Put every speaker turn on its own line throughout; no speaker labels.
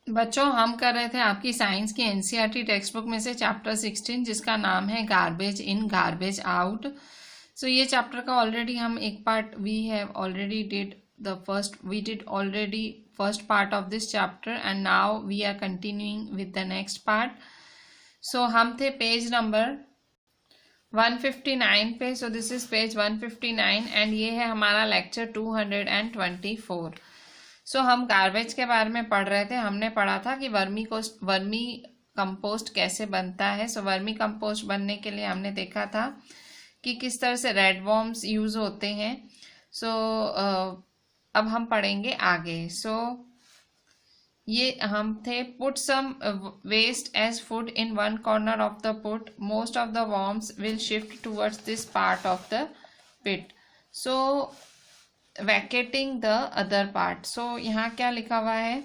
बच्चों, हम कर रहे थे आपकी साइंस की एनसीईआरटी टेक्स्ट बुक में से चैप्टर 16, जिसका नाम है garbage in garbage out. So ये चैप्टर का ऑलरेडी हम एक part we have already did the first we did already first part of this chapter and now we are continuing with the next part. So हम थे page number 159 पे। So this is page 159 and ये है हमारा lecture 224। सो हम garbage के बारे में पढ़ रहे थे। हमने पढ़ा था कि वर्मी कंपोस्ट कैसे बनता है। सो वर्मी कंपोस्ट बनने के लिए हमने देखा था कि किस तरह से रेड वॉर्म्स यूज होते हैं। सो अब हम पढ़ेंगे आगे। सो ये हम थे put some waste as food in one corner of the put, most of the worms will shift towards this part of the pit. So vacating the other part. So यहाँ क्या लिखा हुआ है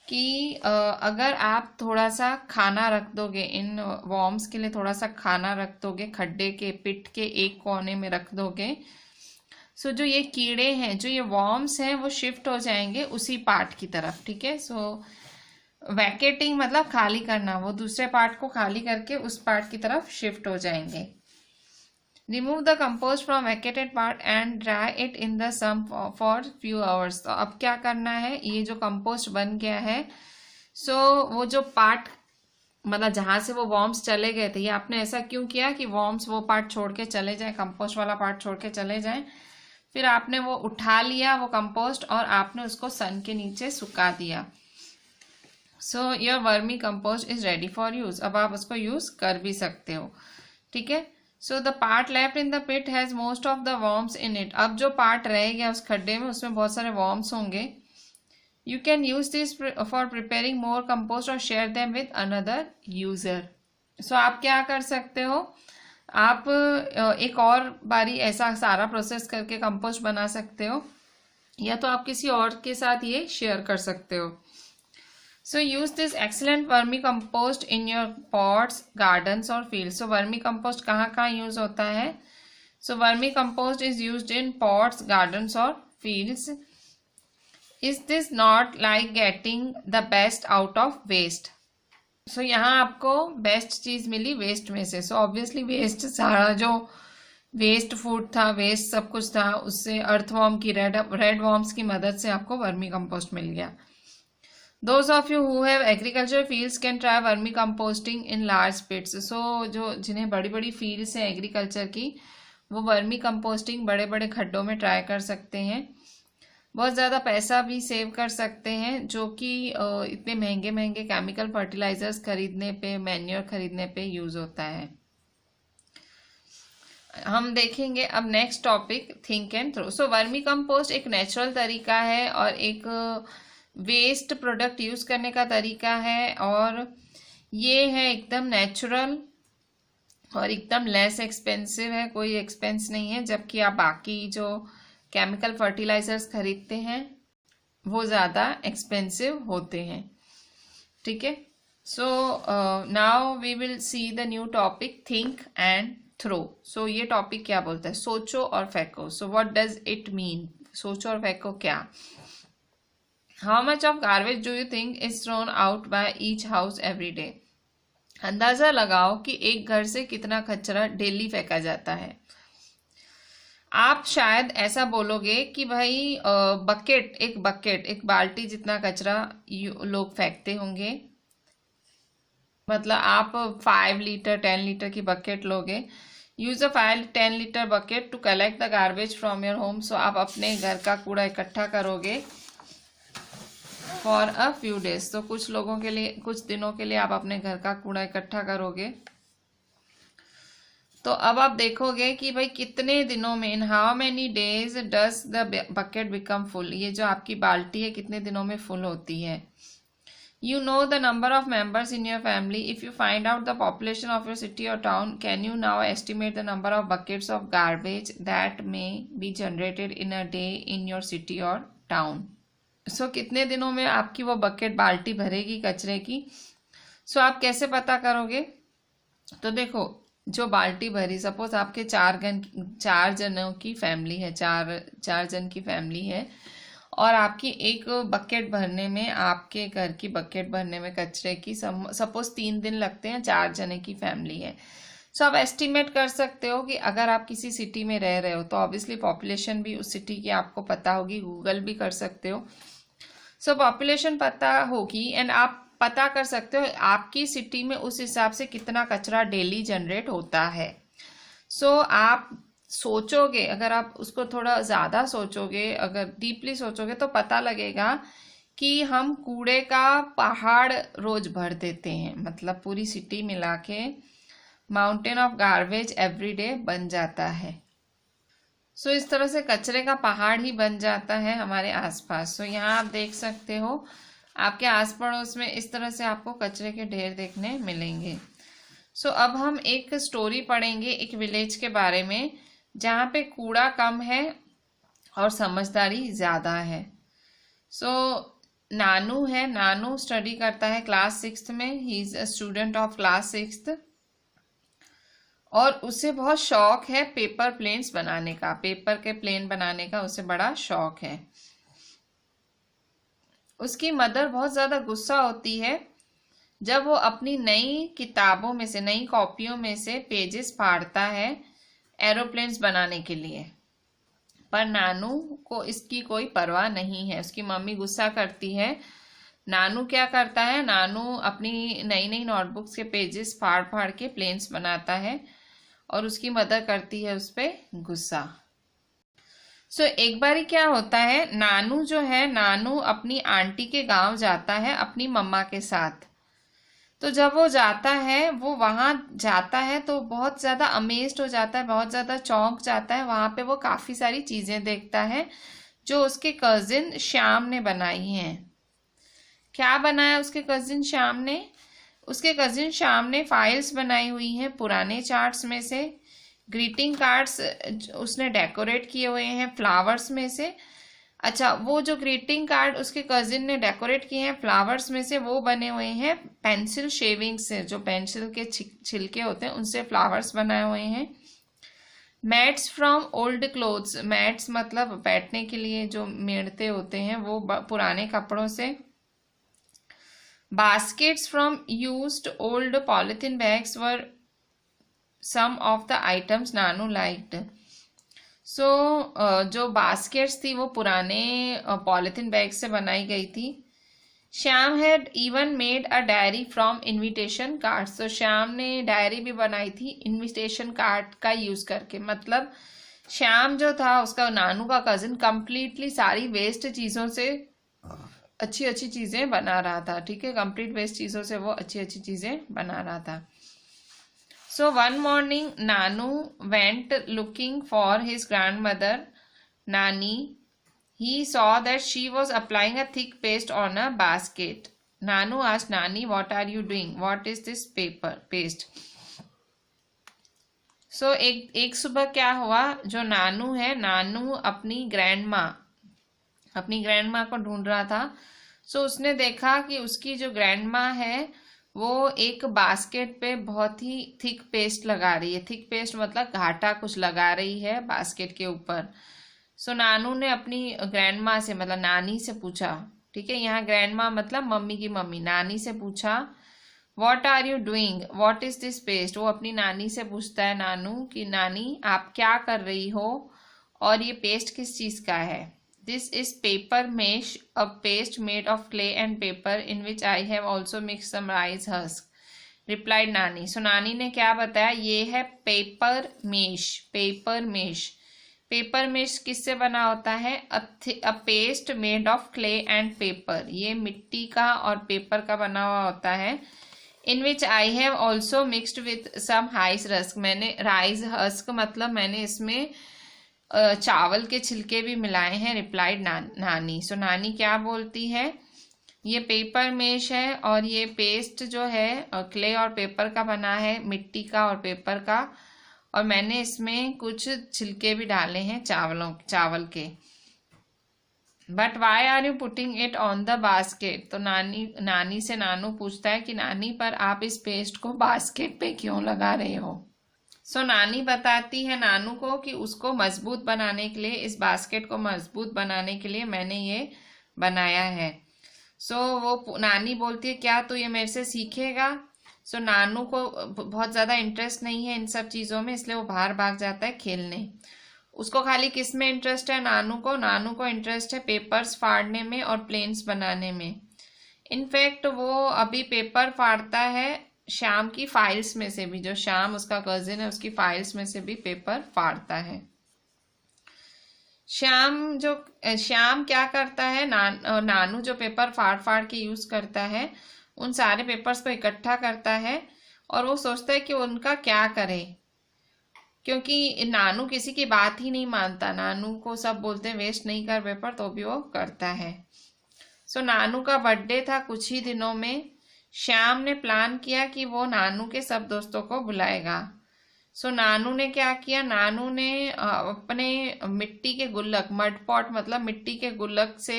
कि अगर आप थोड़ा सा खाना रख दोगे, इन वॉर्म्स के लिए थोड़ा सा खाना रख दोगे, खड्डे के पिट के एक कोने में रख दोगे, सो जो ये कीड़े हैं, जो ये वॉर्म्स हैं, वो शिफ्ट हो जाएंगे उसी पार्ट की तरफ। ठीक है। सो वैकेटिंग मतलब खाली करना, वो दूसरे पार्ट को खाली करके उस पार्ट की तरफ शिफ्ट हो जाएंगे। Remove the compost from vacated part and dry it in the sun for few hours. तो अब क्या करना है, ये जो कंपोस्ट बन गया है, सो वो जो पार्ट मतलब जहां से वो वॉर्म्स चले गए थे, ये आपने ऐसा क्यों किया कि वॉर्म्स वो पार्ट छोड़ के चले जाए, कंपोस्ट वाला पार्ट छोड़ के चले जाए। फिर आपने वो उठा लिया वो कंपोस्ट और आपने उसको सन के नीचे सुखा दिया। So your vermi compost is ready for use. अब आप उसको यूज कर भी सकते हो। ठीक है। So the part left in the pit has most of the worms in it. अब जो पार्ट रह गया उस खड्डे में, उसमें बहुत सारे वॉर्म्स होंगे। You can use this for preparing more compost और share them with another user. So आप क्या कर सकते हो, आप एक और बारी ऐसा सारा प्रोसेस करके कंपोस्ट बना सकते हो, या तो आप किसी और के साथ ये शेयर कर सकते हो। So use this excellent vermicompost in your pots, gardens or fields. So vermicompost कहाँ use होता है? So vermicompost is used in pots, gardens or fields. Is this not like getting the best out of waste? So यहाँ आपको best चीज मिली waste में से। So obviously waste सारा जो वेस्ट फूड था, वेस्ट सब कुछ था, उससे अर्थवॉर्म की रेड वॉर्म्स की मदद से आपको वर्मी कंपोस्ट मिल गया। Those of you who have agriculture fields can try vermicomposting in large pits. So जो जिन्हें बड़ी बड़ी फील्ड्स हैं एग्रीकल्चर की, वो वर्मी कंपोस्टिंग बड़े बड़े खड्डों में ट्राई कर सकते हैं। बहुत ज़्यादा पैसा भी सेव कर सकते हैं, जो कि इतने महंगे महंगे केमिकल फर्टिलाइजर्स खरीदने पे, मैन्योर खरीदने पे यूज़ होता है। हम देखेंगे अब next topic, think and throw. So vermicompost एक नेचुरल तरीका है और एक वेस्ट प्रोडक्ट यूज करने का तरीका है, और ये है एकदम नेचुरल और एकदम लेस एक्सपेंसिव है, कोई एक्सपेंस नहीं है। जबकि आप बाकी जो केमिकल फर्टिलाइजर्स खरीदते हैं वो ज़्यादा एक्सपेंसिव होते हैं। ठीक है। So now we will see the new topic, think and throw. So ये टॉपिक क्या बोलता है, सोचो और फेंको। So what does it mean, सोचो और फेंको क्या? How much of garbage do you think is thrown out by each house every day? अंदाजा लगाओ कि एक घर से कितना कचरा डेली फेंका जाता है। आप शायद ऐसा बोलोगे कि भाई एक बाल्टी जितना कचरा लोग फेंकते होंगे। मतलब आप 5 लीटर 10 लीटर की बकेट लोगे। Use a 5-10 litre bucket to collect the garbage from your home. So आप अपने घर का कूड़ा इकट्ठा करोगे फॉर अ फ्यू डेज। तो कुछ लोगों के लिए, कुछ दिनों के लिए आप अपने घर का कूड़ा इकट्ठा करोगे। तो अब आप देखोगे कि भाई कितने दिनों में, in how many days does the bucket become full. ये जो आपकी बाल्टी है कितने दिनों में फुल होती है। You know the number of members in your family. If you find out the population of your city और town, can you now estimate the number of buckets of garbage that may be generated in a day in your city और town. So कितने दिनों में आपकी वो bucket बाल्टी भरेगी कचरे की। सो आप कैसे पता करोगे? तो देखो, जो बाल्टी भरी, सपोज आपके 4 जनों की फैमिली है, चार जन की फैमिली है, और आपकी एक बकेट भरने में, आपके घर की बकेट भरने में कचरे की सपोज 3 दिन लगते हैं, 4 जने की फैमिली है। सो आप एस्टिमेट कर सकते हो कि अगर आप किसी सिटी में रह रहे हो तो ऑब्वियसली पॉपुलेशन भी उस सिटी की आपको पता होगी, गूगल भी कर सकते हो। सो पॉपुलेशन पता होगी एंड आप पता कर सकते हो आपकी सिटी में उस हिसाब से कितना कचरा डेली जनरेट होता है। सो आप सोचोगे, अगर आप उसको थोड़ा ज़्यादा सोचोगे, अगर डीपली सोचोगे तो पता लगेगा कि हम कूड़े का पहाड़ रोज भर देते हैं, मतलब पूरी सिटी मिला के mountain of garbage every day बन जाता है। सो इस तरह से कचरे का पहाड़ ही बन जाता है हमारे आसपास। सो यहाँ आप देख सकते हो आपके आस पड़ोस में इस तरह से आपको कचरे के ढेर देखने मिलेंगे। सो अब हम एक स्टोरी पढ़ेंगे एक विलेज के बारे में जहाँ पे कूड़ा कम है और समझदारी ज़्यादा है। सो नानू है, नानू स्टडी करता है क्लास 6th में, he is a student of class 6th और उसे बहुत शौक है पेपर प्लेन्स बनाने का, पेपर के प्लेन बनाने का उसे बड़ा शौक है। उसकी मदर बहुत ज़्यादा गुस्सा होती है जब वो अपनी नई किताबों में से, नई कॉपियों में से पेजेस फाड़ता है एरोप्लेन्स बनाने के लिए, पर नानू को इसकी कोई परवाह नहीं है। उसकी मम्मी गुस्सा करती है। नानू क्या करता है, नानू अपनी नई नई नोटबुक्स के पेजेस फाड़ फाड़ के प्लेन्स बनाता है और उसकी मदर करती है उस पर गुस्सा। सो एक बारी क्या होता है, नानू जो है, नानू अपनी आंटी के गांव जाता है अपनी मम्मा के साथ। तो जब वो जाता है, वो वहां जाता है तो बहुत ज़्यादा अमेज्ड हो जाता है, बहुत ज़्यादा चौंक जाता है। वहां पे वो काफ़ी सारी चीज़ें देखता है जो उसके कजिन श्याम ने बनाई हैं। क्या बनाया उसके कजिन श्याम ने? उसके कजिन श्याम ने फाइल्स बनाई हुई हैं पुराने चार्ट्स में से, ग्रीटिंग कार्ड्स उसने डेकोरेट किए हुए हैं फ्लावर्स में से। अच्छा, वो जो ग्रीटिंग कार्ड उसके कजिन ने डेकोरेट किए हैं फ्लावर्स में से, वो बने हुए हैं पेंसिल शेविंग से, जो पेंसिल के छिलके होते हैं उनसे फ्लावर्स बनाए हुए हैं। Mats from old clothes, mats मतलब बैठने के लिए जो मेड़ते होते हैं, वो पुराने कपड़ों से। Baskets from used old polythene bags were some of the items Nanu liked. So जो बास्केट्स थी वो पुराने पॉलिथीन बैग से बनाई गई थी। Shyam had even made a diary from invitation cards. तो श्याम ने डायरी भी बनाई थी इनविटेशन कार्ड का यूज करके। मतलब श्याम जो था, उसका नानू का कजिन, कंप्लीटली सारी वेस्ट चीज़ों से अच्छी अच्छी चीज़ें बना रहा था। ठीक है, कंप्लीट वेस्ट चीज़ों से वो अच्छी अच्छी चीज़ें बना रहा था। So one morning Nanu went looking for his grandmother Nani. He saw that she was applying a thick paste on a basket. Nanu asked Nani, "What are you doing? What is this paste?" So एक सुबह क्या हुआ, जो नानू है, नानू अपनी grandma को ढूंढ रहा था। सो उसने देखा कि उसकी जो ग्रैंडमा है वो एक बास्केट पे बहुत ही थिक पेस्ट लगा रही है। थिक पेस्ट मतलब घाटा कुछ लगा रही है बास्केट के ऊपर। सो नानू ने अपनी ग्रैंडमा से, मतलब नानी से पूछा। ठीक है, यहाँ ग्रैंडमा मतलब मम्मी की मम्मी, नानी से पूछा what are you doing, what is this paste. वो अपनी नानी से पूछता है नानू कि नानी आप क्या कर रही हो और ये पेस्ट किस चीज़ का है। This is paper mesh, a paste made of clay and paper in which I have also mixed some rice husk, replied Nani. So नानी ने क्या बताया, ये है paper mache. Paper mache, paper mache किससे बना होता है? A paste made of clay and paper, ये मिट्टी का और पेपर का बना हुआ होता है। In which I have also mixed with some rice husk, मैंने राइस हस्क मतलब मैंने इसमें चावल के छिलके भी मिलाए हैं, रिप्लाइड नानी। सो नानी क्या बोलती है, ये पेपर मेश है और ये पेस्ट जो है क्ले और पेपर का बना है, मिट्टी का और पेपर का, और मैंने इसमें कुछ छिलके भी डाले हैं चावल के। But why are you putting it on the basket. तो नानी से नानू पूछता है कि नानी पर आप इस पेस्ट को बास्केट पे क्यों लगा रहे हो। सो नानी बताती है नानू को कि उसको मजबूत बनाने के लिए, इस बास्केट को मजबूत बनाने के लिए मैंने ये बनाया है। सो वो नानी बोलती है क्या तू ये मेरे से सीखेगा। सो नानू को बहुत ज़्यादा इंटरेस्ट नहीं है इन सब चीज़ों में, इसलिए वो बाहर भाग जाता है खेलने। उसको खाली किस में इंटरेस्ट है नानू को इंटरेस्ट है पेपर्स फाड़ने में और प्लेन्स बनाने में। इनफैक्ट वो अभी पेपर फाड़ता है श्याम की फाइल्स में से भी, जो श्याम उसका कजिन है उसकी फाइल्स में से भी पेपर फाड़ता है। श्याम क्या करता है, नानू जो पेपर फाड़ फाड़ के यूज करता है उन सारे पेपर्स को इकट्ठा करता है और वो सोचता है कि उनका क्या करे, क्योंकि नानू किसी की बात ही नहीं मानता। नानू को सब बोलते हैं वेस्ट नहीं कर पेपर, तो भी वो करता है। सो नानू का बर्थडे था कुछ ही दिनों में। श्याम ने प्लान किया कि वो नानू के सब दोस्तों को बुलाएगा। सो नानू ने क्या किया, नानू ने अपने मिट्टी के गुल्लक, मड पॉट मतलब मिट्टी के गुल्लक से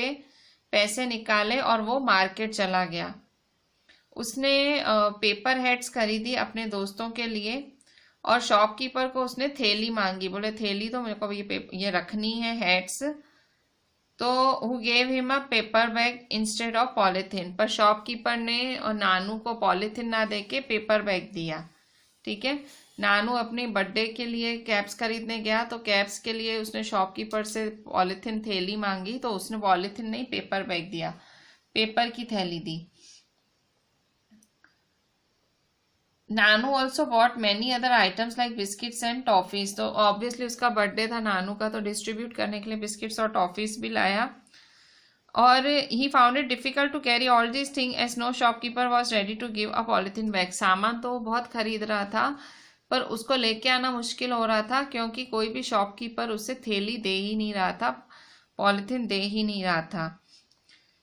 पैसे निकाले और वो मार्केट चला गया। उसने पेपर हेड्स खरीदी अपने दोस्तों के लिए और शॉपकीपर को उसने थैली मांगी। बोले थैली तो मेरे को ये रखनी है हेड्स। तो who gave him a paper bag instead of polythene. पर शॉपकीपर ने और नानू को पॉलीथीन ना देके पेपर बैग दिया। ठीक है, नानू अपनी बर्थडे के लिए कैप्स खरीदने गया तो कैप्स के लिए उसने शॉपकीपर से पॉलीथीन थैली मांगी, तो उसने पॉलीथीन नहीं पेपर बैग दिया, पेपर की थैली दी। Nanu also bought many other items like biscuits and toffees. तो ऑब्वियसली उसका बर्थडे था नानू का, तो डिस्ट्रीब्यूट करने के लिए बिस्किट्स और टॉफीज भी लाया। और he found it difficult to carry all this thing as no shopkeeper was ready to give a polythene bag. सामान तो वो बहुत खरीद रहा था पर उसको लेके आना मुश्किल हो रहा था, क्योंकि कोई भी शॉपकीपर उसे थैली दे ही नहीं रहा था, पॉलीथीन दे ही नहीं रहा था।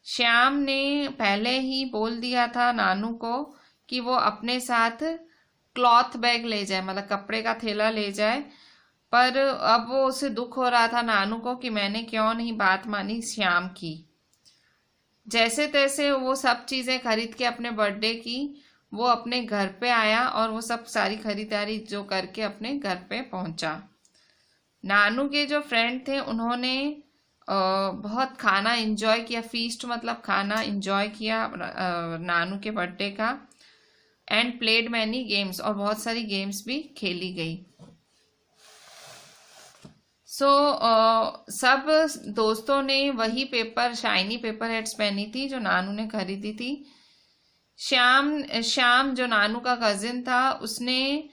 श्याम ने पहले ही बोल दिया था नानू को कि वो अपने साथ क्लॉथ बैग ले जाए, मतलब कपड़े का थैला ले जाए। पर अब वो उसे दुख हो रहा था नानू को कि मैंने क्यों नहीं बात मानी श्याम की। जैसे तैसे वो सब चीज़ें खरीद के अपने बर्थडे की वो अपने घर पे आया और वो सब सारी खरीदारी जो करके अपने घर पे पहुंचा। नानू के जो फ्रेंड थे उन्होंने बहुत खाना एंजॉय किया, फीस्ट मतलब खाना एंजॉय किया नानू के बर्थडे का। एंड प्लेड मैनी गेम्स, और बहुत सारी गेम्स भी खेली गई। सब दोस्तों ने वही पेपर, शाइनी पेपर हेड्स पहनी थी जो नानू ने खरीदी थी। श्याम जो नानू का कजिन था उसने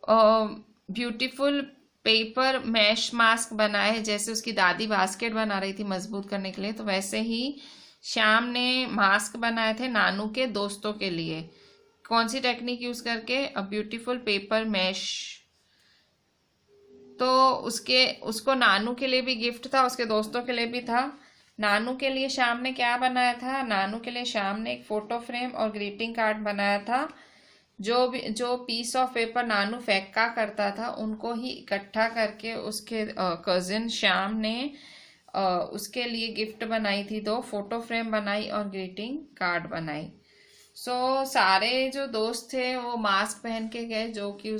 ब्यूटीफुल पेपर मैश मास्क बनाए, जैसे उसकी दादी बास्केट बना रही थी मजबूत करने के लिए, तो वैसे ही श्याम ने मास्क बनाए थे नानू के दोस्तों के लिए। कौन सी टेक्निक यूज करके, अ ब्यूटीफुल पेपर मैश। तो उसको नानू के लिए भी गिफ्ट था, उसके दोस्तों के लिए भी था। नानू के लिए श्याम ने क्या बनाया था, नानू के लिए श्याम ने एक फोटो फ्रेम और ग्रीटिंग कार्ड बनाया था। जो पीस ऑफ पेपर नानू फेंका करता था उनको ही इकट्ठा करके उसके कजिन श्याम ने उसके लिए गिफ्ट बनाई थी, 2 फोटो फ्रेम बनाई और ग्रीटिंग कार्ड बनाई। सारे जो दोस्त थे वो मास्क पहन के गए जो कि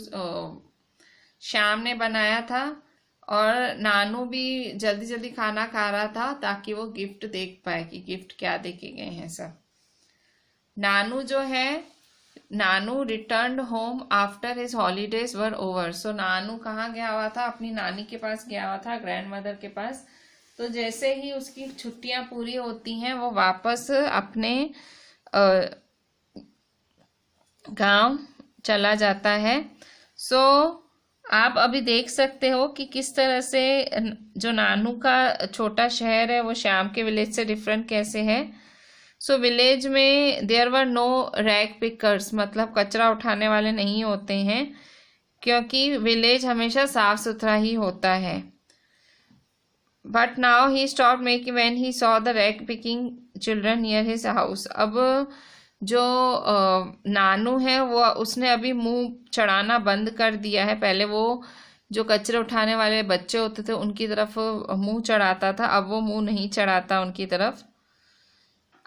श्याम ने बनाया था, और नानू भी जल्दी जल्दी खाना खा रहा था ताकि वो गिफ्ट देख पाए कि गिफ्ट क्या देके गए हैं सब। Nanu returned home after his holidays were over. Nanu कहाँ गया हुआ था, अपनी नानी के पास गया हुआ था, ग्रैंड मदर के पास। तो जैसे ही उसकी छुट्टियां पूरी होती हैं वो वापस अपने गांव चला जाता है। आप अभी देख सकते हो कि किस तरह से जो नानू का छोटा शहर है वो श्याम के विलेज से डिफरेंट कैसे है। विलेज में there were no rag pickers, मतलब कचरा उठाने वाले नहीं होते हैं, क्योंकि विलेज हमेशा साफ सुथरा ही होता है। But now he stop making when he saw the rag picking children near his house. अब जो नानू है वो उसने अभी मुंह चढ़ाना बंद कर दिया है। पहले वो जो कचरे उठाने वाले बच्चे होते थे उनकी तरफ मुंह चढ़ाता था, अब वो मुंह नहीं चढ़ाता उनकी तरफ।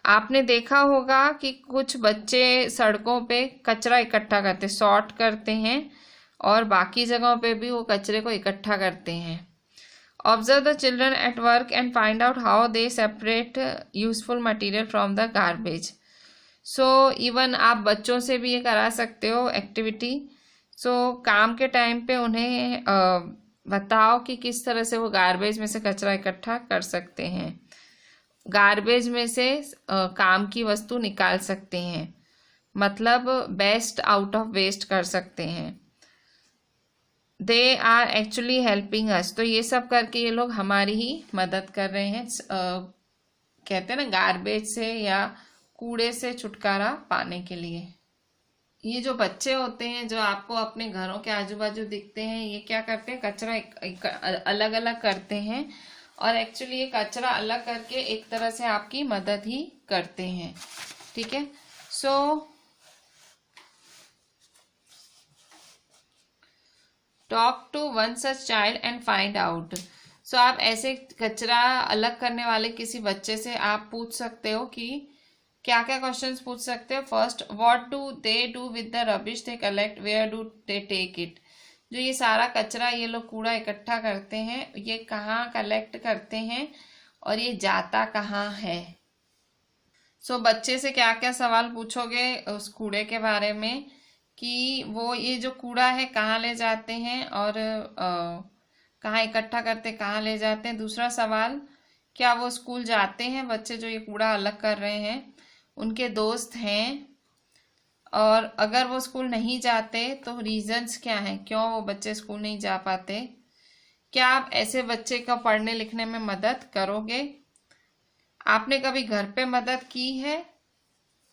आपने देखा होगा कि कुछ बच्चे सड़कों पे कचरा इकट्ठा करते, सॉर्ट करते हैं, और बाकी जगहों पे भी वो कचरे को इकट्ठा करते हैं। Observe the children at work and find out how they separate useful material from the garbage. So even आप बच्चों से भी ये करा सकते हो एक्टिविटी। सो काम के टाइम पे उन्हें बताओ कि किस तरह से वो गार्बेज में से कचरा इकट्ठा कर सकते हैं, गार्बेज में से काम की वस्तु निकाल सकते हैं, मतलब बेस्ट आउट ऑफ वेस्ट कर सकते हैं। They are actually helping us. तो ये सब करके ये लोग हमारी ही मदद कर रहे हैं, कहते हैं ना, गार्बेज से या कूड़े से छुटकारा पाने के लिए। ये जो बच्चे होते हैं जो आपको अपने घरों के आजू बाजू दिखते हैं, ये क्या करते हैं, कचरा अलग अलग करते हैं, और एक्चुअली ये कचरा अलग करके एक तरह से आपकी मदद ही करते हैं। ठीक है। So talk to one such child and find out. सो आप ऐसे कचरा अलग करने वाले किसी बच्चे से आप पूछ सकते हो कि क्या क्या क्वेश्चंस पूछ सकते हो। First, what do they do with the rubbish they collect, where do they take it. जो ये सारा कचरा ये लोग कूड़ा इकट्ठा करते हैं, ये कहाँ कलेक्ट करते हैं और ये जाता कहाँ है। सो बच्चे से क्या क्या सवाल पूछोगे उस कूड़े के बारे में, कि वो ये जो कूड़ा है कहाँ ले जाते हैं और कहाँ इकट्ठा करते, कहाँ ले जाते हैं। दूसरा सवाल, क्या वो स्कूल जाते हैं बच्चे जो ये कूड़ा अलग कर रहे हैं, उनके दोस्त हैं, और अगर वो स्कूल नहीं जाते तो रीजंस क्या हैं, क्यों वो बच्चे स्कूल नहीं जा पाते। क्या आप ऐसे बच्चे का पढ़ने लिखने में मदद करोगे। आपने कभी घर पे मदद की है,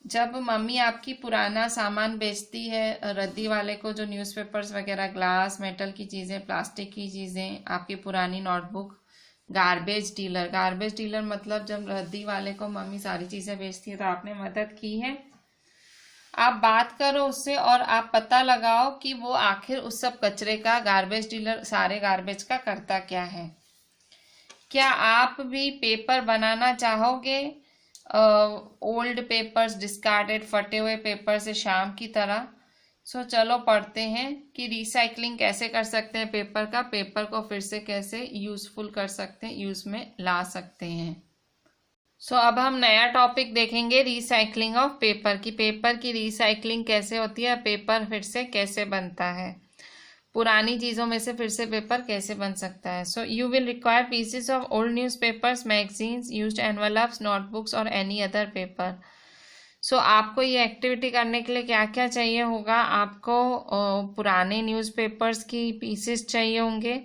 जब मम्मी आपकी पुराना सामान बेचती है रद्दी वाले को, जो न्यूज़पेपर्स वगैरह, ग्लास, मेटल की चीज़ें, प्लास्टिक की चीज़ें, आपकी पुरानी नोटबुक, गार्बेज डीलर मतलब जब रद्दी वाले को मम्मी सारी चीज़ें बेचती है तो आपने मदद की है। आप बात करो उससे और आप पता लगाओ कि वो आखिर उस सब कचरे का, गार्बेज डीलर सारे गार्बेज का करता क्या है। क्या आप भी पेपर बनाना चाहोगे, ओल्ड पेपर्स, डिस्कार्डेड, फटे हुए पेपर से शाम की तरह। सो चलो पढ़ते हैं कि रिसाइकलिंग कैसे कर सकते हैं पेपर का, पेपर को फिर से कैसे यूजफुल कर सकते हैं, यूज में ला सकते हैं। सो अब हम नया टॉपिक देखेंगे, रिसाइकलिंग ऑफ पेपर की। पेपर की रिसाइकलिंग कैसे होती है, पेपर फिर से कैसे बनता है, पुरानी चीज़ों में से फिर से पेपर कैसे बन सकता है। So you will require pieces of old newspapers, magazines, used envelopes, notebooks और एनी अदर पेपर। सो आपको ये एक्टिविटी करने के लिए क्या क्या चाहिए होगा, आपको पुराने न्यूज़पेपर्स की पीसेस चाहिए होंगे,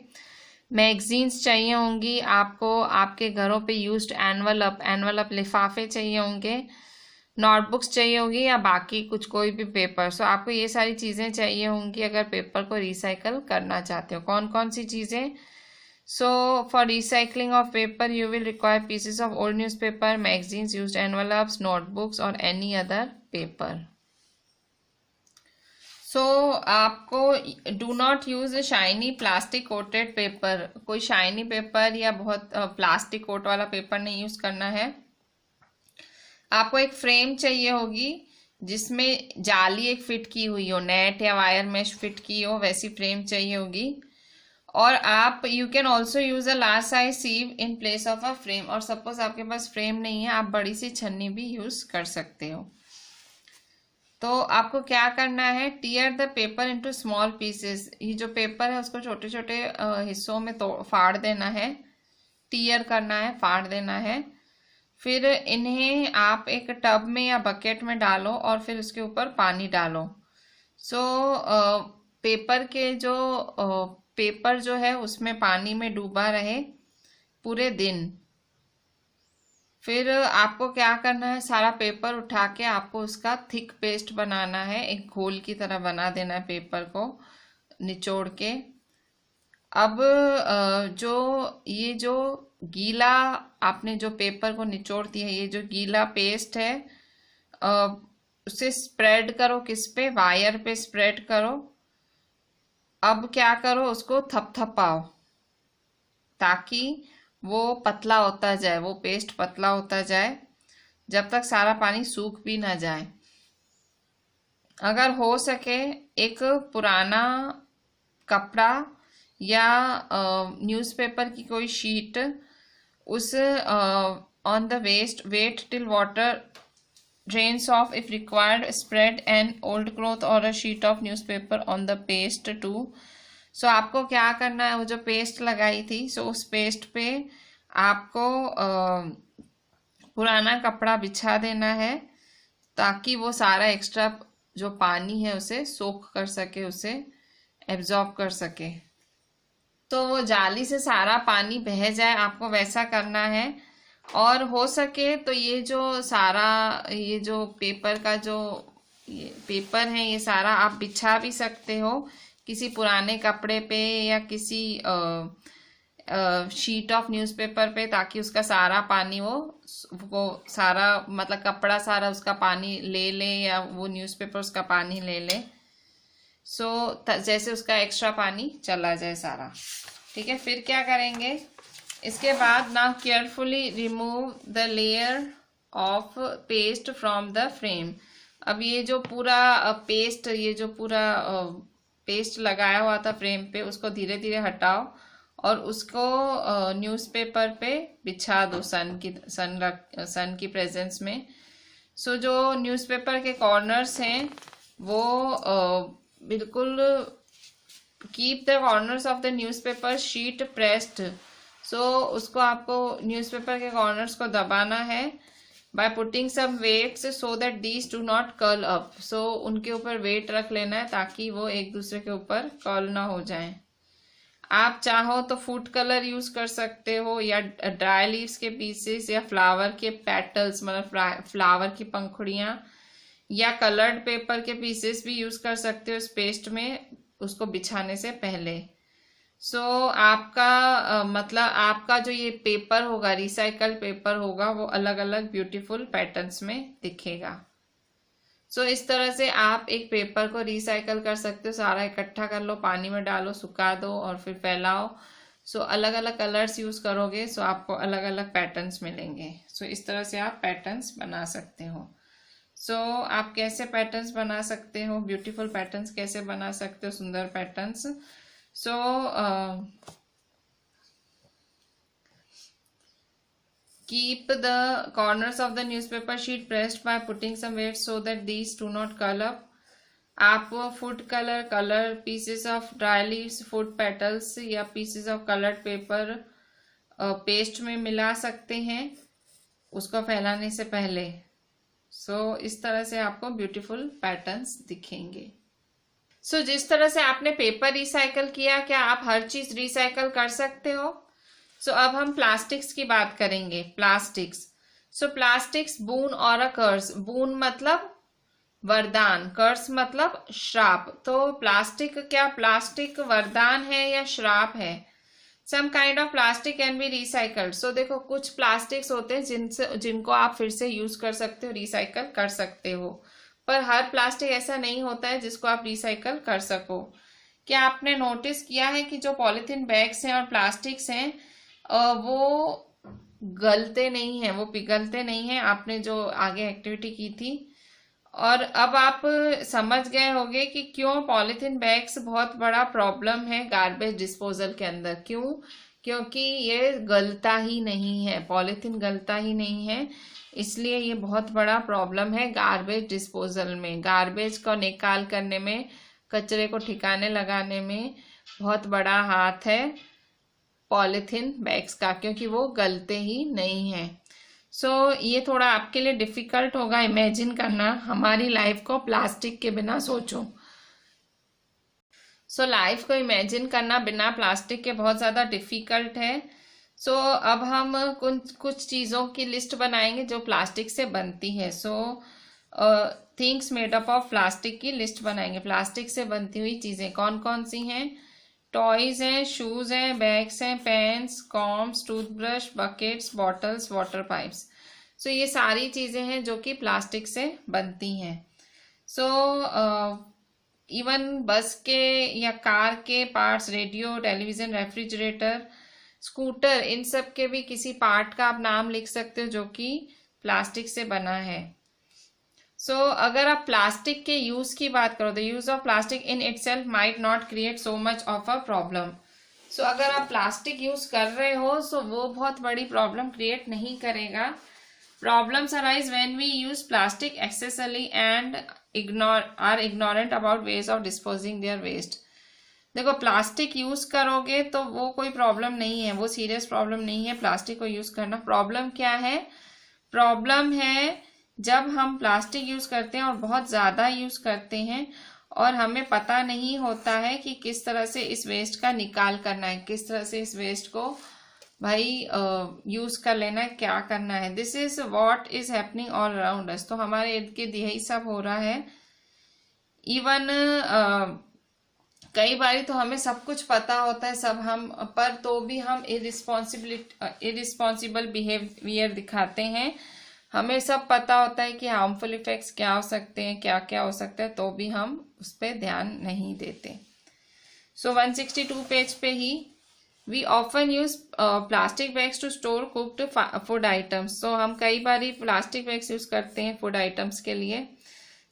मैगजीन्स चाहिए होंगी, आपको आपके घरों पे यूज्ड एनवलप लिफाफे चाहिए होंगे, नोटबुक्स चाहिए होगी, या बाकी कुछ कोई भी पेपर। सो आपको ये सारी चीज़ें चाहिए होंगी अगर पेपर को रिसाइकल करना चाहते हो। कौन कौन सी चीज़ें। So for recycling of paper you will require pieces of old newspaper, magazines, used envelopes, notebooks और एनी अदर पेपर। सो आपको do not use shiny plastic coated paper, कोई शाइनी पेपर या बहुत प्लास्टिक कोट वाला पेपर नहीं use करना है। आपको एक फ्रेम चाहिए होगी जिसमें जाली एक फिट की हुई हो, नेट या वायर मेश फिट की हो, वैसी फ्रेम चाहिए होगी। और आप you can also use a large size sieve in place of a frame, और सपोज आपके पास फ्रेम नहीं है, आप बड़ी सी छन्नी भी यूज कर सकते हो। तो आपको क्या करना है, tier the paper into small pieces. ये जो पेपर है उसको छोटे छोटे हिस्सों में फाड़ देना है, टीयर करना है, फाड़ देना है। फिर इन्हें आप एक टब में या बकेट में डालो और फिर उसके ऊपर पानी डालो। सो पेपर के जो पेपर जो है उसमें पानी में डूबा रहे पूरे दिन। फिर आपको क्या करना है, सारा पेपर उठा के आपको उसका थिक पेस्ट बनाना है, एक घोल की तरह बना देना है पेपर को निचोड़ के। अब ये जो गीला आपने जो पेपर को निचोड़ दिया है, ये जो गीला पेस्ट है उसे स्प्रेड करो, किस पे, वायर पे स्प्रेड करो। अब क्या करो, उसको थपथपाओ ताकि वो पतला होता जाए, वो पेस्ट पतला होता जाए, जब तक सारा पानी सूख भी ना जाए। अगर हो सके एक पुराना कपड़ा या न्यूज़पेपर की कोई शीट उस on the wait till water drains off if required. Spread an old cloth or a sheet of newspaper on the paste too. So आपको क्या करना है, वो जो पेस्ट लगाई थी उस पेस्ट पे आपको पुराना कपड़ा बिछा देना है ताकि वो सारा एक्स्ट्रा जो पानी है उसे सोख कर सके, उसे एब्जॉर्ब कर सके। तो वो जाली से सारा पानी बह जाए, आपको वैसा करना है। और हो सके तो ये जो सारा ये जो पेपर का जो ये पेपर है ये सारा आप बिछा भी सकते हो किसी पुराने कपड़े पे या किसी शीट ऑफ न्यूज़पेपर पे, ताकि उसका सारा पानी वो सारा मतलब कपड़ा सारा उसका पानी ले ले या वो न्यूज़पेपर उसका पानी ले ले। जैसे उसका एक्स्ट्रा पानी चला जाए सारा। ठीक है, फिर क्या करेंगे, इसके बाद ना carefully remove the layer of paste from the frame. अब ये जो पूरा पेस्ट लगाया हुआ था फ्रेम पे उसको धीरे धीरे हटाओ और उसको न्यूज़पेपर पे बिछा दो सन की प्रेजेंस में। जो न्यूज़पेपर के कॉर्नर्स हैं वो बिल्कुल keep the corners of the newspaper sheet pressed. उसको आपको न्यूज़पेपर के कॉर्नर्स को दबाना है by putting some weights so that these do not curl up. उनके ऊपर वेट रख लेना है ताकि वो एक दूसरे के ऊपर कर्ल ना हो जाए। आप चाहो तो फूड कलर यूज कर सकते हो या ड्राई लीव्स के पीसेस या फ्लावर के पेटल्स मतलब फ्लावर की पंखुड़ियाँ या कलर्ड पेपर के पीसेस भी यूज कर सकते हो इस पेस्ट में उसको बिछाने से पहले। आपका मतलब आपका जो ये पेपर होगा रिसाइकल पेपर होगा वो अलग अलग ब्यूटीफुल पैटर्न्स में दिखेगा। इस तरह से आप एक पेपर को रिसाइकल कर सकते हो। सारा इकट्ठा कर लो, पानी में डालो, सुखा दो और फिर फैलाओ। अलग अलग कलर्स यूज करोगे आपको अलग अलग पैटर्न्स मिलेंगे। इस तरह से आप पैटर्न्स बना सकते हो। आप कैसे पैटर्न्स बना सकते हो, ब्यूटीफुल पैटर्न्स कैसे बना सकते हो, सुंदर patterns. Keep the corners of the newspaper sheet pressed by putting some weight so that these do not curl up. आप food colour pieces of dry leaves, food petals या pieces of coloured paper paste में मिला सकते हैं उसको फैलाने से पहले। इस तरह से आपको ब्यूटीफुल पैटर्न्स दिखेंगे। जिस तरह से आपने पेपर रिसाइकल किया, क्या आप हर चीज रिसाइकल कर सकते हो? अब हम प्लास्टिक्स की बात करेंगे। प्लास्टिक्स बून और अ कर्स। बून मतलब वरदान, कर्स मतलब श्राप। तो प्लास्टिक वरदान है या श्राप है? Some kind of plastic can be recycled. देखो कुछ प्लास्टिक्स होते हैं जिनको आप फिर से यूज कर सकते हो, रिसाइकल कर सकते हो, पर हर प्लास्टिक ऐसा नहीं होता है जिसको आप रिसाइकल कर सको। क्या आपने नोटिस किया है कि जो पॉलीथीन बैग्स हैं और प्लास्टिक्स हैं वो गलते नहीं हैं, वो पिघलते नहीं हैं? आपने जो आगे एक्टिविटी की थी और अब आप समझ गए होंगे कि क्यों पॉलीथीन बैग्स बहुत बड़ा प्रॉब्लम है गार्बेज डिस्पोजल के अंदर। क्योंकि ये गलता ही नहीं है, पॉलीथीन गलता ही नहीं है, इसलिए ये बहुत बड़ा प्रॉब्लम है गार्बेज डिस्पोजल में। गार्बेज को निकाल करने में, कचरे को ठिकाने लगाने में बहुत बड़ा हाथ है पॉलीथीन बैग्स का, क्योंकि वो गलते ही नहीं है। ये थोड़ा आपके लिए डिफिकल्ट होगा इमेजिन करना हमारी लाइफ को प्लास्टिक के बिना। सोचो लाइफ को इमेजिन करना बिना प्लास्टिक के बहुत ज़्यादा डिफिकल्ट है। अब हम कुछ चीज़ों की लिस्ट बनाएंगे जो प्लास्टिक से बनती है। Things made up of plastic की लिस्ट बनाएंगे। प्लास्टिक से बनती हुई चीज़ें कौन कौन सी हैं? टॉयज हैं, शूज हैं, बैग्स हैं, pens, combs, toothbrush, buckets, bottles, water pipes. ये सारी चीज़ें हैं जो कि प्लास्टिक से बनती हैं। इवन बस के या कार के parts, radio, television, refrigerator, scooter, इन सब के भी किसी पार्ट का आप नाम लिख सकते हो जो कि प्लास्टिक से बना है। अगर आप प्लास्टिक के यूज की बात करो, the use of plastic in itself might not create so much of a problem. अगर आप प्लास्टिक यूज कर रहे हो वो बहुत बड़ी प्रॉब्लम क्रिएट नहीं करेगा। Problems arise when we use plastic excessively and are ignorant about ways of disposing their waste. देखो, प्लास्टिक यूज करोगे तो वो कोई प्रॉब्लम नहीं है, वो सीरियस प्रॉब्लम नहीं है प्लास्टिक को यूज करना। प्रॉब्लम क्या है? प्रॉब्लम है जब हम प्लास्टिक यूज करते हैं और बहुत ज्यादा यूज करते हैं और हमें पता नहीं होता है कि किस तरह से इस वेस्ट का निकाल करना है, किस तरह से इस वेस्ट को भाई यूज कर लेना है, क्या करना है। This is what is happening all around us. तो हमारे इर्द गिर्द यही सब हो रहा है। इवन कई बार तो हमें सब कुछ पता होता है सब हम पर, तो भी हम इरिस्पॉन्सिबल बिहेवियर दिखाते हैं। हमें सब पता होता है कि हार्मफुल इफेक्ट्स क्या हो सकते हैं, क्या क्या हो सकता है, तो भी हम उस पर ध्यान नहीं देते। 162 पेज पे ही, we often use plastic bags to store cooked food items. हम कई बार प्लास्टिक बैग्स यूज करते हैं फूड आइटम्स के लिए।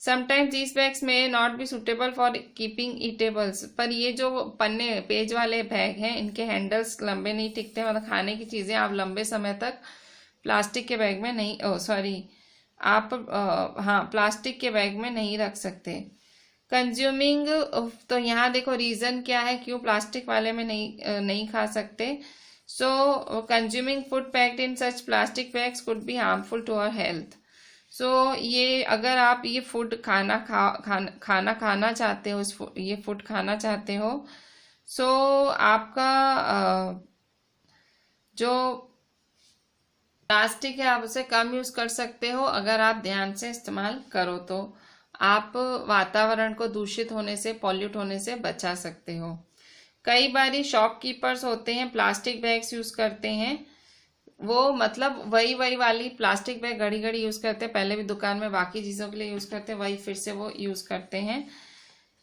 समटाइम्स दीज बैग्स में not be suitable for keeping eatables. पर ये जो पन्ने पेज वाले बैग हैं, इनके हैंडल्स लंबे नहीं टिकते, मतलब खाने की चीजें आप लंबे समय तक प्लास्टिक के बैग में नहीं, प्लास्टिक के बैग में नहीं रख सकते। कंज्यूमिंग, तो यहाँ देखो रीजन क्या है क्यों प्लास्टिक वाले में नहीं खा सकते। Consuming food packed in such plastic bags could be harmful to our health. ये अगर आप ये फूड खाना खाना चाहते हो, ये फूड खाना चाहते हो, आपका जो प्लास्टिक है आप उसे कम यूज कर सकते हो। अगर आप ध्यान से इस्तेमाल करो तो आप वातावरण को दूषित होने से, पॉल्यूट होने से बचा सकते हो। कई बार शॉपकीपर्स होते हैं प्लास्टिक बैग्स यूज करते हैं, वो मतलब वही वाली प्लास्टिक बैग घड़ी घड़ी यूज करते हैं, पहले भी दुकान में बाकी चीजों के लिए यूज करते हैं, वही फिर से वो यूज करते हैं।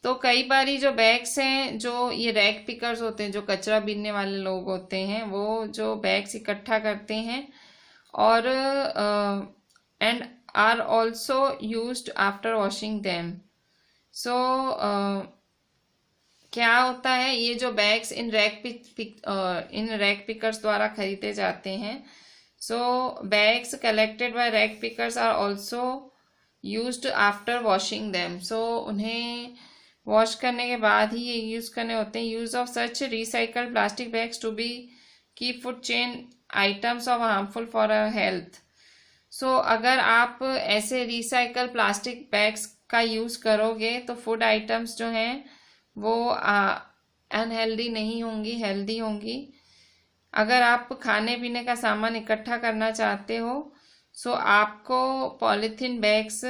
तो कई बार जो बैग्स हैं, जो ये रैक पिकर्स होते हैं, जो कचरा बीनने वाले लोग होते हैं, वो जो बैग्स इकट्ठा करते हैं और and are also used after washing them. क्या होता है, ये जो बैग्स इन रैक पिकर्स द्वारा खरीदे जाते हैं, bags collected by rag pickers are also used after washing them. उन्हें वॉश करने के बाद ही ये यूज करने होते हैं। Use of such recycled plastic bags to be keep food chain items of harmful for our health. अगर आप ऐसे रिसाइकल प्लास्टिक बैग्स का यूज करोगे तो फूड आइटम्स जो हैं वो अनहेल्दी नहीं होंगी, हेल्दी होंगी। अगर आप खाने पीने का सामान इकट्ठा करना चाहते हो, आपको polythene bags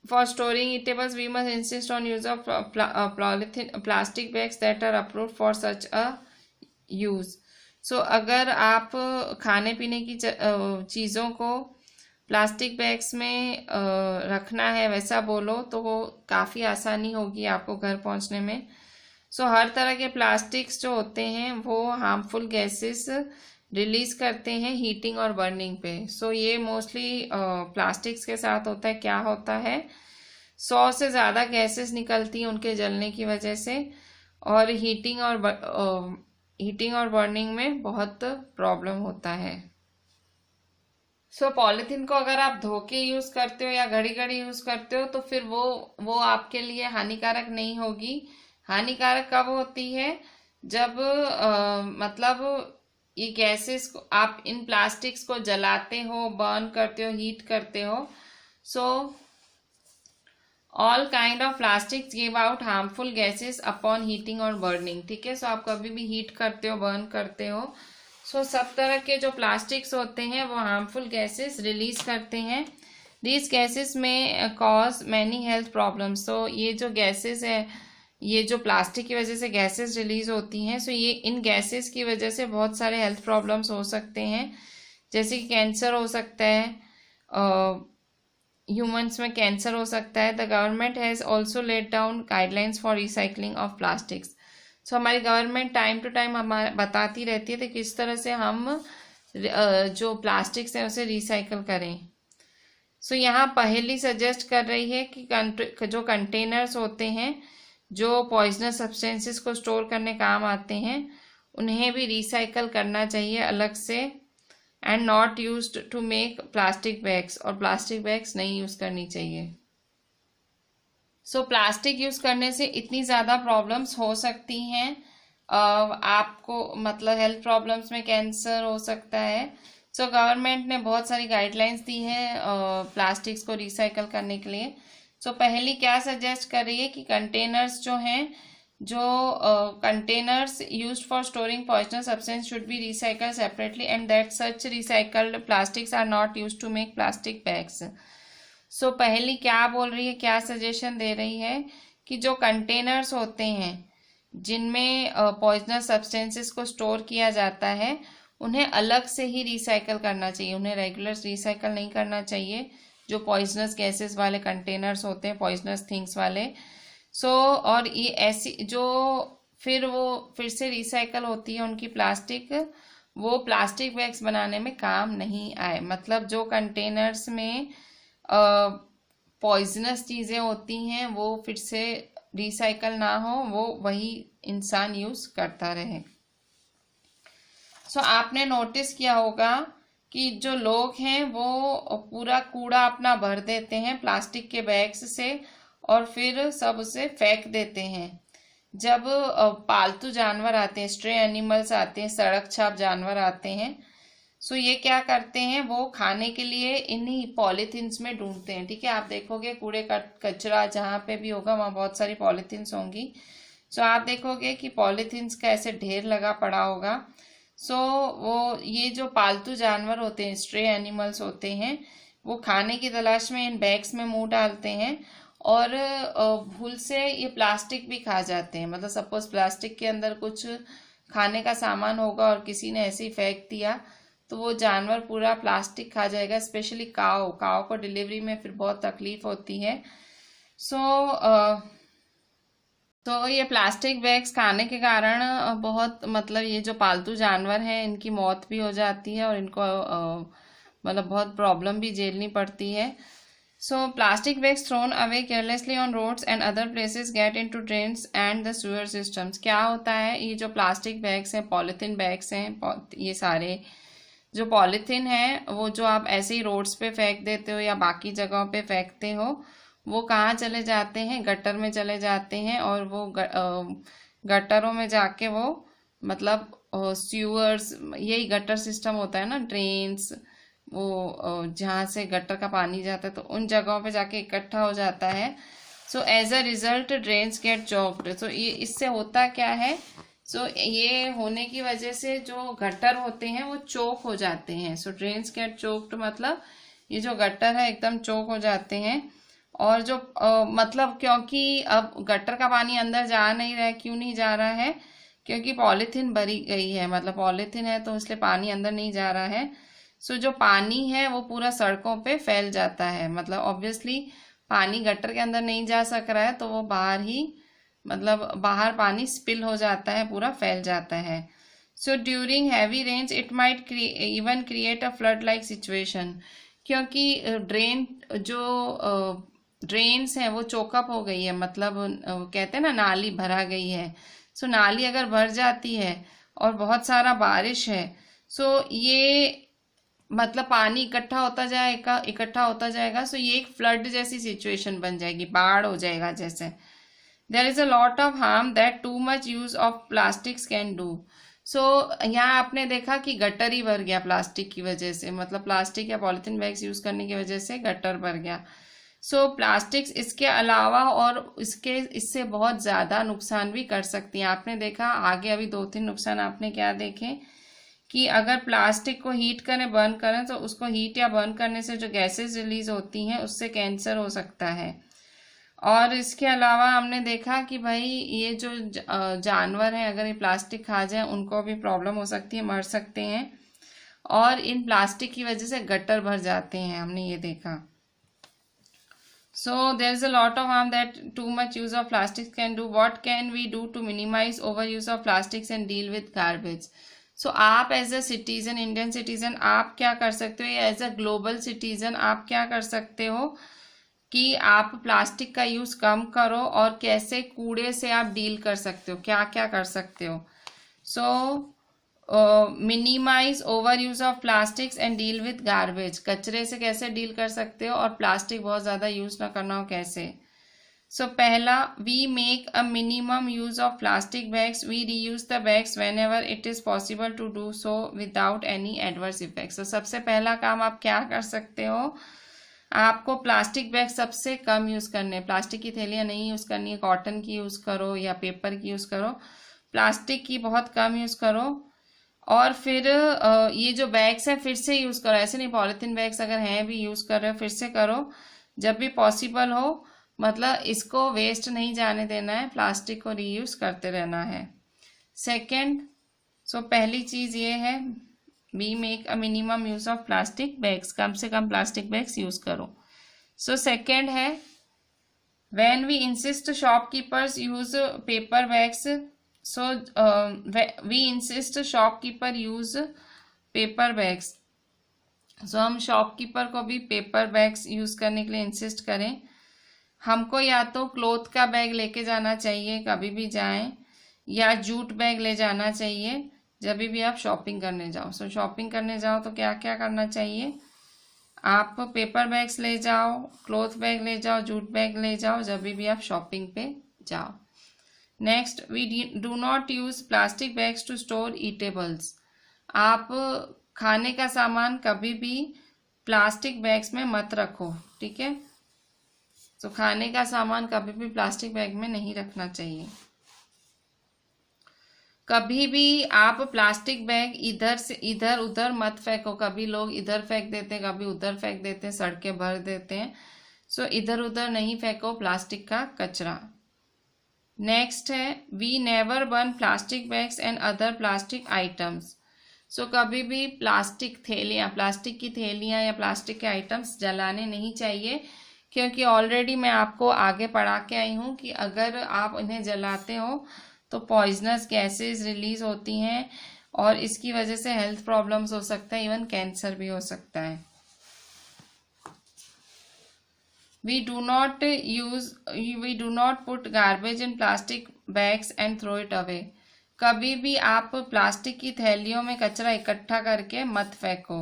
for storing eatables we must insist on use of plastic bags that are approved for such a use. अगर आप खाने पीने की चीज़ों को प्लास्टिक बैग्स में रखना है वैसा बोलो तो वो काफ़ी आसानी होगी आपको घर पहुंचने में। हर तरह के प्लास्टिक्स जो होते हैं वो हार्मफुल गैसेस रिलीज करते हैं हीटिंग और बर्निंग पे। ये मोस्टली प्लास्टिक्स के साथ होता है। क्या होता है, 100 से ज़्यादा गैसेस निकलती हैं उनके जलने की वजह से, और हीटिंग और बर्निंग में बहुत प्रॉब्लम होता है। पॉलीथीन को अगर आप धो के यूज करते हो या घड़ी घड़ी यूज करते हो तो फिर वो आपके लिए हानिकारक नहीं होगी। हानिकारक कब होती है, जब मतलब ये गैसेस को आप इन प्लास्टिक्स को जलाते हो, बर्न करते हो, हीट करते हो। All kind of plastics give out harmful gases upon heating और बर्निंग। ठीक है, आप कभी भी हीट करते हो, बर्न करते हो, सब तरह के जो प्लास्टिक्स होते हैं वो हार्मफुल गैसेस रिलीज करते हैं। दीज गैसेस में कॉज मैनी हेल्थ प्रॉब्लम्स। ये जो गैसेस है, ये जो प्लास्टिक की वजह से गैसेस रिलीज होती हैं, ये इन गैसेस की वजह से बहुत सारे हेल्थ प्रॉब्लम्स हो सकते हैं, जैसे कि कैंसर हो सकता है, ह्यूमंस में कैंसर हो सकता है। The government has also let down guidelines for recycling of plastics. हमारी गवर्नमेंट टाइम टू टाइम हमें बताती रहती है कि किस तरह से हम जो प्लास्टिक्स हैं उसे रिसाइकल करें। सो यहाँ पहेली सजेस्ट कर रही है कि जो कंटेनर्स होते हैं जो पॉइजनस सब्सटेंसेस को स्टोर करने काम आते हैं उन्हें भी रिसाइकल करना चाहिए अलग से, and not used to make plastic bags, और प्लास्टिक बैग्स नहीं यूज़ करनी चाहिए। सो प्लास्टिक यूज़ करने से इतनी ज़्यादा प्रॉब्लम्स हो सकती हैं, आपको मतलब हेल्थ प्रॉब्लम्स में कैंसर हो सकता है। सो गवर्नमेंट ने बहुत सारी गाइडलाइंस दी है प्लास्टिक्स को रिसाइकल करने के लिए। सो पहली क्या सजेस्ट कर रही है कि कंटेनर्स जो हैं, जो containers used for storing poisonous substance should be recycled separately and that such recycled plastics are not used to make plastic bags. So पहली क्या बोल रही है, क्या सजेशन दे रही है कि जो कंटेनर्स होते हैं जिनमें पॉइजनस सब्सटेंसेस को स्टोर किया जाता है उन्हें अलग से ही रिसाइकल करना चाहिए, उन्हें रेगुलर रिसाइकल नहीं करना चाहिए। जो पॉइजनस गैसेस वाले कंटेनर्स होते हैं, पॉइजनस थिंग्स वाले, सो और ये ऐसी जो फिर से रिसाइकल होती है उनकी प्लास्टिक, वो प्लास्टिक बैग्स बनाने में काम नहीं आए। मतलब जो कंटेनर्स में पॉइजनस चीज़ें होती हैं वो फिर से रिसाइकल ना हो, वो वही इंसान यूज़ करता रहे। सो आपने नोटिस किया होगा कि जो लोग हैं वो पूरा कूड़ा अपना भर देते हैं प्लास्टिक के बैग्स से और फिर सब उसे फेंक देते हैं। जब पालतू जानवर आते हैं, स्ट्रे एनिमल्स आते हैं, सड़क छाप जानवर आते हैं, सो ये क्या करते हैं, वो खाने के लिए इन्हीं पॉलीथीन्स में ढूंढते हैं। ठीक है, आप देखोगे कूड़े का कचरा जहाँ पे भी होगा वहाँ बहुत सारी पॉलीथीन्स होंगी। सो आप देखोगे कि पॉलीथीन्स का ऐसे ढेर लगा पड़ा होगा। सो वो ये जो पालतू जानवर होते हैं, स्ट्रे एनिमल्स होते हैं, वो खाने की तलाश में इन बैग्स में मुंह डालते हैं और भूल से ये प्लास्टिक भी खा जाते हैं। मतलब सपोज प्लास्टिक के अंदर कुछ खाने का सामान होगा और किसी ने ऐसे ही फेंक दिया तो वो जानवर पूरा प्लास्टिक खा जाएगा। स्पेशली काव को डिलीवरी में फिर बहुत तकलीफ होती है। तो ये प्लास्टिक बैग्स खाने के कारण बहुत मतलब ये जो पालतू जानवर हैं इनकी मौत भी हो जाती है और इनको मतलब बहुत प्रॉब्लम भी झेलनी पड़ती है। So plastic bags thrown away carelessly on roads and other places get into drains and the sewer systems. क्या होता है, ये जो प्लास्टिक बैग्स हैं, पॉलीथीन बैग्स हैं, ये सारे जो पॉलीथीन है वो जो आप ऐसे ही रोड्स पे फेंक देते हो या बाकी जगहों पे फेंकते हो, वो कहाँ चले जाते हैं, गटर में चले जाते हैं और वो गटरों में जाके वो मतलब सीवर्स, यही गटर सिस्टम होता है ना, ड्रेन्स, वो जहाँ से गटर का पानी जाता है तो उन जगहों पे जाके इकट्ठा हो जाता है। So as a result drains get choked. So ये इससे होता क्या है, सो ये होने की वजह से जो गटर होते हैं वो चोक हो जाते हैं। सो ड्रेन्स गेट चोक्ड मतलब ये जो गटर है एकदम चोक हो जाते हैं। और जो मतलब क्योंकि अब गटर का पानी अंदर जा नहीं रहा है, क्यों नहीं जा रहा है, क्योंकि पॉलीथीन भरी गई है। मतलब पॉलीथीन है तो इसलिए पानी अंदर नहीं जा रहा है। सो जो पानी है वो पूरा सड़कों पे फैल जाता है। मतलब ऑब्वियसली पानी गटर के अंदर नहीं जा सक रहा है तो वो बाहर ही मतलब बाहर पानी स्पिल हो जाता है, पूरा फैल जाता है। So during heavy rains it might even create a flood like situation, क्योंकि ड्रेन्स हैं वो चोकअप हो गई है, मतलब कहते हैं ना नाली भरा गई है। सो नाली अगर भर जाती है और बहुत सारा बारिश है, सो ये मतलब पानी इकट्ठा होता जाएगा। सो ये एक फ्लड जैसी सिचुएशन बन जाएगी, बाढ़ हो जाएगा जैसे। There is a lot of harm that too much use of plastics can do. So यहाँ आपने देखा कि गटर ही भर गया प्लास्टिक की वजह से, मतलब प्लास्टिक या पॉलीथीन बैग्स यूज करने की वजह से गटर भर गया। सो प्लास्टिक्स इसके अलावा और इससे बहुत ज़्यादा नुकसान भी कर सकती हैं। आपने देखा आगे अभी 2-3 नुकसान आपने क्या देखे कि अगर प्लास्टिक को हीट करें, बर्न करें, तो उसको हीट या बर्न करने से जो गैसेस रिलीज होती हैं उससे कैंसर हो सकता है। और इसके अलावा हमने देखा कि भाई ये जो जानवर हैं अगर ये प्लास्टिक खा जाए उनको भी प्रॉब्लम हो सकती है, मर सकते हैं। और इन प्लास्टिक की वजह से गटर भर जाते हैं, हमने ये देखा। So there is a lot of harm that too much use of plastics can do. What can we do to minimize overuse of plastics and deal with garbage? So आप as a citizen, Indian citizen, आप क्या कर सकते हो, या as a global citizen आप क्या कर सकते हो कि आप प्लास्टिक का यूज़ कम करो, और कैसे कूड़े से आप डील कर सकते हो, क्या क्या कर सकते हो। So minimise over use of plastics and deal with garbage, कचरे से कैसे डील कर सकते हो और प्लास्टिक बहुत ज़्यादा यूज़ ना करना हो कैसे। सो पहला, we make a minimum use of plastic bags, we reuse the bags whenever it is possible to do so without any adverse effects. तो सबसे पहला काम आप क्या कर सकते हो, आपको प्लास्टिक बैग सबसे कम यूज़ करने, प्लास्टिक की थैलियाँ नहीं यूज़ करनी है, कॉटन की यूज़ करो या पेपर की यूज़ करो, प्लास्टिक की बहुत कम यूज़ करो। और फिर ये जो बैग्स हैं फिर से यूज़ करो, ऐसे नहीं, पॉलीथीन बैग्स अगर हैं भी यूज़ कर रहे हो फिर से करो जब भी पॉसिबल हो, मतलब इसको वेस्ट नहीं जाने देना है, प्लास्टिक को रीयूज़ करते रहना है। सेकंड, सो पहली चीज़ ये है, we make a minimum use of plastic bags, कम से कम प्लास्टिक बैग्स यूज़ करो। सो सेकंड है, when we insist shopkeepers use paper bags, so we insist shopkeeper use paper bags, so हम शॉपकीपर को भी पेपर बैग्स यूज़ करने के लिए इंसिस्ट करें। हमको या तो क्लोथ का बैग लेके जाना चाहिए कभी भी जाएं, या जूट बैग ले जाना चाहिए जब भी आप शॉपिंग करने जाओ। सो शॉपिंग करने जाओ तो क्या क्या करना चाहिए, आप पेपर बैग्स ले जाओ, क्लोथ बैग ले जाओ, जूट बैग ले जाओ जब भी आप शॉपिंग पे जाओ। Next, we do not use plastic bags to store eatables, आप खाने का सामान कभी भी प्लास्टिक बैग्स में मत रखो, ठीक है। तो खाने का सामान कभी भी प्लास्टिक बैग में नहीं रखना चाहिए। कभी भी आप प्लास्टिक बैग इधर से इधर उधर मत फेंको, कभी लोग इधर फेंक देते हैं, कभी उधर फेंक देते हैं, सड़कें भर देते हैं। सो इधर उधर नहीं फेंको प्लास्टिक का कचरा। नेक्स्ट है, we never burn plastic bags and other plastic items, so कभी भी प्लास्टिक थैलियाँ, प्लास्टिक की थैलियाँ या प्लास्टिक के आइटम्स जलाने नहीं चाहिए, क्योंकि ऑलरेडी मैं आपको आगे पढ़ा के आई हूँ कि अगर आप इन्हें जलाते हो तो पॉइजनस गैसेस रिलीज होती हैं, और इसकी वजह से हेल्थ प्रॉब्लम्स हो सकता है, इवन कैंसर भी हो सकता है। We do not put garbage in plastic bags and throw it away. कभी भी आप प्लास्टिक की थैलियों में कचरा इकट्ठा करके मत फेंको।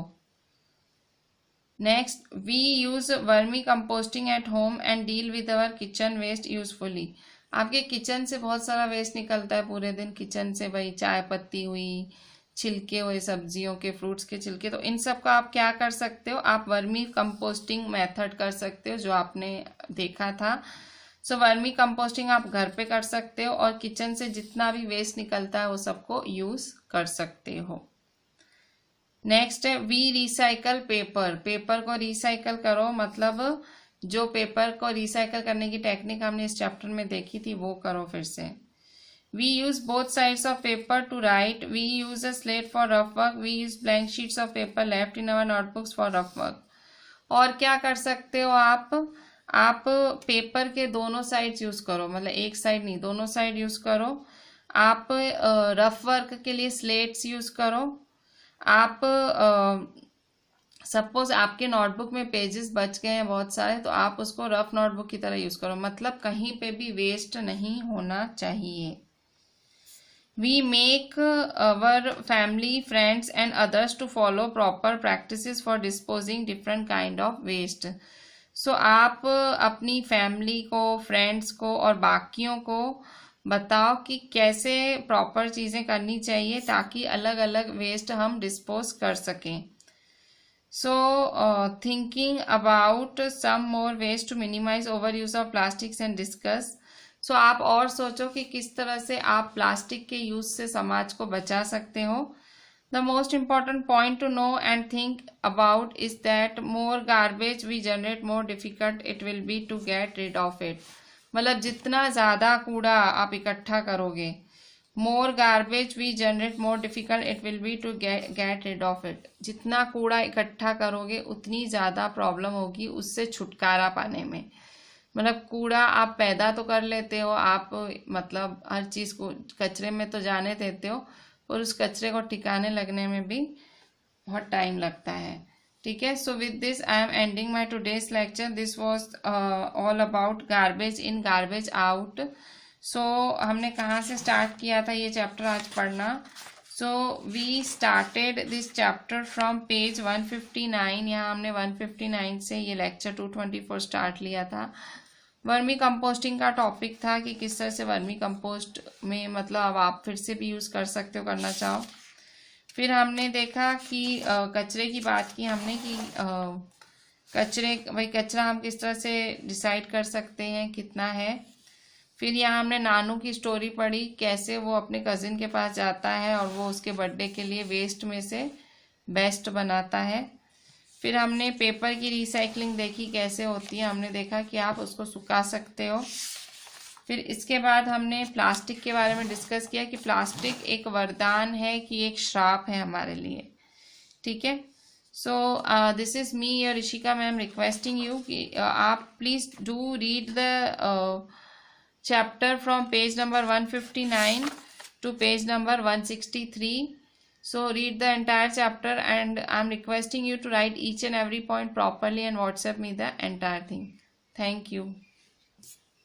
Next, we use vermi composting at home and deal with our kitchen waste usefully, आपके किचन से बहुत सारा वेस्ट निकलता है पूरे दिन, किचन से भाई चाय पत्ती हुई, छिलके हुए सब्जियों के, फ्रूट्स के छिलके, तो इन सब का आप क्या कर सकते हो, आप वर्मी कंपोस्टिंग मेथड कर सकते हो जो आपने देखा था। सो वर्मी कंपोस्टिंग आप घर पे कर सकते हो, और किचन से जितना भी वेस्ट निकलता है वो सबको यूज कर सकते हो। नेक्स्ट है, वी रिसाइकल पेपर, पेपर को रिसाइकल करो, मतलब जो पेपर को रिसाइकल करने की टेक्निक हमने इस चैप्टर में देखी थी वो करो फिर से। We use both sides of paper to write. We use a slate for rough work. We use blank sheets of paper left in our notebooks for rough work. और क्या कर सकते हो आप पेपर के दोनों साइड्स यूज करो, मतलब एक साइड नहीं, दोनों साइड यूज करो। आप रफ वर्क के लिए स्लेट्स यूज करो। आप सपोज आपके नोटबुक में पेजेस बच गए हैं बहुत सारे, तो आप उसको रफ नोटबुक की तरह यूज करो, मतलब कहीं पे भी वेस्ट नहीं होना चाहिए। We make our family, friends and others to follow proper practices for disposing different kind of waste. So आप अपनी फैमिली को, फ्रेंड्स को और बाकियों को बताओ कि कैसे प्रॉपर चीज़ें करनी चाहिए ताकि अलग अलग वेस्ट हम डिस्पोज कर सकें। So thinking about some more ways to minimize overuse of plastics and discuss. सो आप और सोचो कि किस तरह से आप प्लास्टिक के यूज से समाज को बचा सकते हो। The most important point to know and think about is that more garbage we generate more difficult it will be to get rid of it, मतलब जितना ज़्यादा कूड़ा आप इकट्ठा करोगे, more garbage we generate more difficult it will be to get rid of it, जितना कूड़ा इकट्ठा करोगे उतनी ज़्यादा प्रॉब्लम होगी उससे छुटकारा पाने में। मतलब कूड़ा आप पैदा तो कर लेते हो, आप मतलब हर चीज़ को कचरे में तो जाने देते हो, और उस कचरे को ठिकाने लगने में भी बहुत टाइम लगता है। ठीक है, so with this I am ending my today's lecture. This was all about garbage in garbage out. So हमने कहाँ से स्टार्ट किया था ये चैप्टर आज पढ़ना? So we started this chapter from page 159। यहाँ हमने 159 से ये लेक्चर 224 स्टार्ट लिया था। वर्मी कंपोस्टिंग का टॉपिक था कि किस तरह से वर्मी कंपोस्ट में मतलब अब आप फिर से भी यूज़ कर सकते हो, करना चाहो। फिर हमने देखा कि कचरे की बात की हमने कि कचरा हम किस तरह से डिसाइड कर सकते हैं कितना है। फिर यहाँ हमने नानू की स्टोरी पढ़ी, कैसे वो अपने कज़िन के पास जाता है और वो उसके बर्थडे के लिए वेस्ट में से बेस्ट बनाता है। फिर हमने पेपर की रिसाइकलिंग देखी कैसे होती है, हमने देखा कि आप उसको सुखा सकते हो। फिर इसके बाद हमने प्लास्टिक के बारे में डिस्कस किया कि प्लास्टिक एक वरदान है कि एक श्राप है हमारे लिए। ठीक है, so this is me your Rishika ma'am requesting you कि आप please do read the chapter from page number 159 to page number 163. So read the entire chapter and I'm requesting you to write each and every point properly and WhatsApp me the entire thing. Thank you.